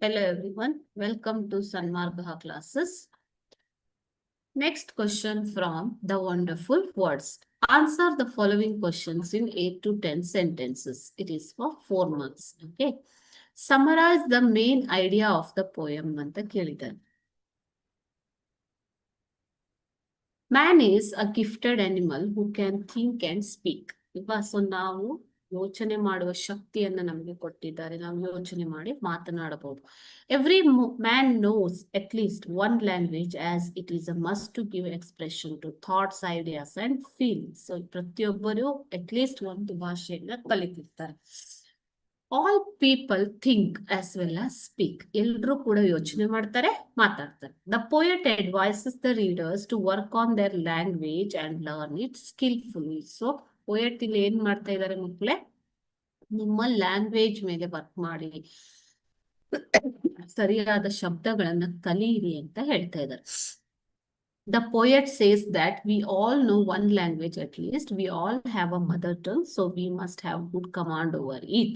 Hello everyone, welcome to Sanmargaha classes. Next question from the wonderful words. Answer the following questions in 8 to 10 sentences. It is for 4 months. Okay. Summarize the main idea of the poem ಅಂತ ಕೇಳಿದ್ದಾರೆ. Man is a gifted animal who can think and speak. So ನಾವು ಯೋಚನೆ ಮಾಡುವ ಶಕ್ತಿಯನ್ನ ನಮಗೆ ಕೊಟ್ಟಿದ್ದಾರೆ. ನಾವು ಯೋಚನೆ ಮಾಡಿ ಮಾತನಾಡಬಹುದು. Every man knows at least one language as it is a must to give expression to thoughts, ideas and feelings. So ಪ್ರತಿಯೊಬ್ಬರು at least ಒಂದು ಭಾಷೆಯನ್ನ ಕಲಿತಿರ್ತಾರೆ. All people think as well as speak. ಎಲ್ರೂ ಕೂಡ ಯೋಚನೆ ಮಾಡ್ತಾರೆ, ಮಾತಾಡ್ತಾರೆ. The poet advises the readers to work on their language and learn it skillfully. So poet ಇಲ್ಲಿ ಏನ್ ಮಾಡ್ತಾ ಇದ್ದಾರೆ ಮಕ್ಕಳೇ? ನಿಮ್ಮ ಲ್ಯಾಂಗ್ವೇಜ್ ಮೇಲೆ ವರ್ಕ್ ಮಾಡಿ ಸರಿಯಾದ ಶಬ್ದಗಳನ್ನ ಕಲಿಯಿರಿ ಅಂತ ಹೇಳ್ತಾ ಇದ್ದಾರೆ. The poet says that we all know one language at least. We all have a mother tongue, so we must have good command over it.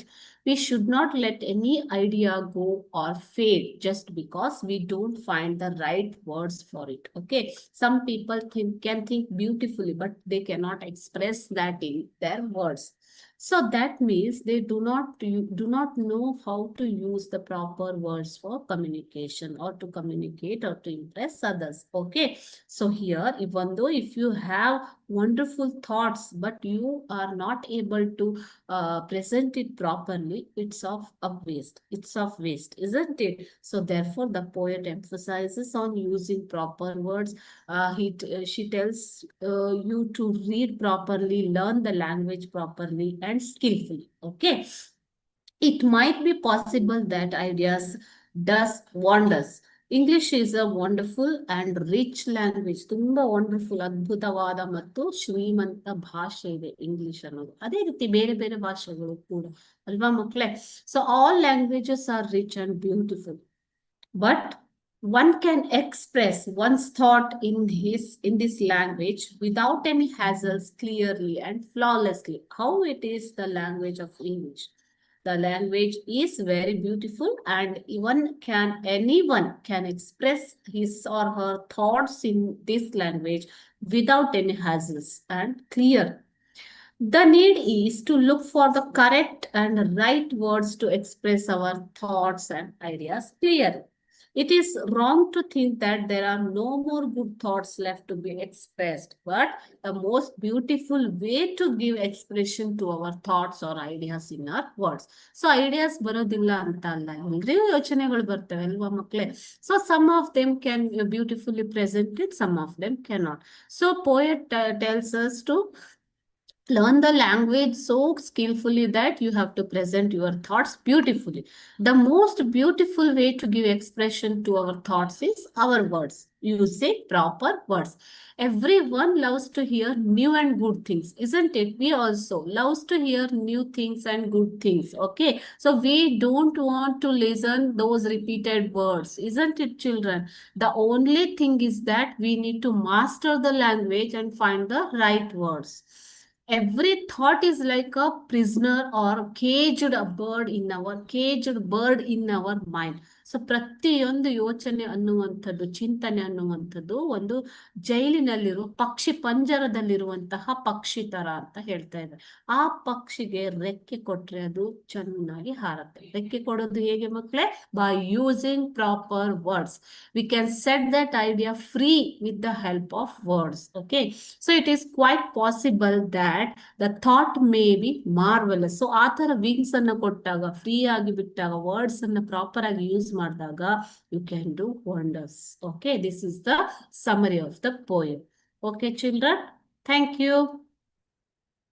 We should not let any idea go or fade just because we don't find the right words for it. Okay. Some people can think beautifully, but they cannot express that in their words. So that means they do not know how to use the proper words for communication or to communicate or to impress others. Okay. So here, even though if you have wonderful thoughts, but you are not able to present it properly, it's of waste. It's of waste, isn't it? So therefore, the poet emphasizes on using proper words. She tells you to read properly, learn the language properly and skillfully. Okay. It might be possible that ideas does wonders. English is a wonderful and rich language. ತುಂಬಾ wonderful, ಅದ್ಭುತವಾದ ಮತ್ತು ಶ್ರೀಮಂತ ಭಾಷೆ ಇದೆ English ಅನ್ನೋದು. ಅದೇ ರೀತಿ ಬೇರೆ ಬೇರೆ ಭಾಷೆಗಳು ಕೂಡ ಅಲ್ವಾ ಮಕ್ಕಳೇ? So all languages R rich and beautiful, but one can express one's thought in this language without any hassles, clearly and flawlessly. How it is the language of English? The language is very beautiful and anyone can express his or her thoughts in this language without any hassles and clear. The need is to look for the correct and right words to express our thoughts and ideas clearly. It is wrong to think that there are no more good thoughts left to be expressed, but the most beautiful way to give expression to our thoughts or ideas in our words. So ideas ಬರೋದಿಲ್ಲ ಅಂತ ಅಲ್ಲ, ಎಲ್ರಿಗೂ ಯೋಚನೆಗಳು ಬರ್ತವೆ ಅಲ್ವಾ ಮಕ್ಕಳೇ? So some of them can beautifully present it, some of them cannot. So poet tells us to learn the language so skillfully that you have to present your thoughts beautifully. The most beautiful way to give expression to our thoughts is our words. Using proper words. Everyone loves to hear new and good things, isn't it? We also loves to hear new things and good things. Okay. So we don't want to listen those repeated words, isn't it, children? The only thing is that we need to master the language and find the right words. Every thought is like a prisoner or caged bird in our mind. So ಪ್ರತಿಯೊಂದು ಯೋಚನೆ ಅನ್ನುವಂಥದ್ದು, ಚಿಂತನೆ ಅನ್ನುವಂಥದ್ದು ಒಂದು ಜೈಲಿನಲ್ಲಿರುವ ಪಕ್ಷಿ, ಪಂಜರದಲ್ಲಿರುವಂತಹ ಪಕ್ಷಿ ತರ ಅಂತ ಹೇಳ್ತಾ ಇದ್ದಾರೆ. ಆ ಪಕ್ಷಿಗೆ ರೆಕ್ಕೆ ಕೊಟ್ರೆ ಅದು ಚೆನ್ನಾಗಿ ಹಾರುತ್ತೆ. ರೆಕ್ಕೆ ಕೊಡೋದು ಹೇಗೆ ಮಕ್ಕಳೇ? By using proper words. We can set that idea free with the help of words. Okay. So it is quite possible that the thought may be marvelous. So ಆ ತರ ವಿಂಗ್ಸ್ ಅನ್ನ ಕೊಟ್ಟಾಗ, ಫ್ರೀ ಆಗಿ ಬಿಟ್ಟಾಗ, ವರ್ಡ್ಸ್ ಅನ್ನ proper ಆಗಿ use ಮಾಡಿದಾಗ you can do wonders. Okay, this is the summary of the poem. Okay children, thank you.